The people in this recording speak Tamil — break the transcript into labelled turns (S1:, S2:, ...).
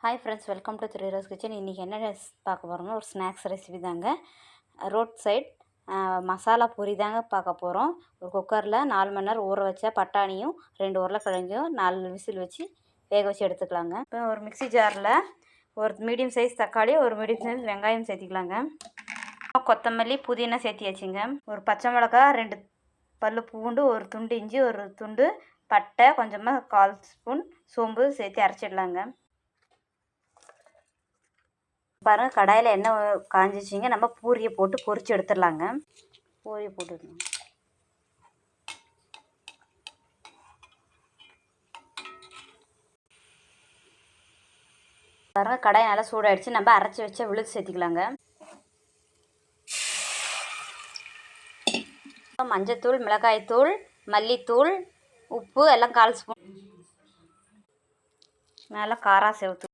S1: Hi friends, welcome to three kitchen. இன்றைக்கி என்ன பார்க்க போகிறோம்னா ஒரு ஸ்நாக்ஸ் ரெசிபி தாங்க. ரோட் சைட் மசாலா பூரி தாங்க பார்க்க போகிறோம். ஒரு குக்கரில் 4 மணி நேரம் ஊற வச்ச பட்டாணியும் 2 உருளைக்கிழங்கையும் 4 விசில் வச்சு வேக வச்சு எடுத்துக்கலாங்க. இப்போ ஒரு மிக்சி ஜாரில் ஒரு மீடியம் சைஸ் தக்காளி, ஒரு மீடியம் சைஸ் வெங்காயம் சேர்த்திக்கலாங்க. கொத்தமல்லி, புதினா சேர்த்தியாச்சுங்க. ஒரு பச்சை மிளகா, 2 பல்லு பூண்டு, ஒரு துண்டு இஞ்சி, ஒரு துண்டு பட்டை, கொஞ்சமாக 1/4 ஸ்பூன் சோம்பு சேர்த்து அரைச்சிடலாங்க. பாருங்கள், கடாயில் எண்ணெய் காஞ்சிச்சிங்க. நம்ம பூரியை போட்டு பொரித்து எடுத்துடலாங்க. பூரியை போட்டுடலாம். பாருங்கள், கடாய் நல்லா சூடாகிடுச்சு. நம்ம அரைச்சி வச்ச விழுது சேர்த்திக்கலாங்க. மஞ்சத்தூள், மிளகாய்த்தூள், மல்லித்தூள், உப்பு எல்லாம் 1/4 ஸ்பூன். மேலே காரா சேர்த்து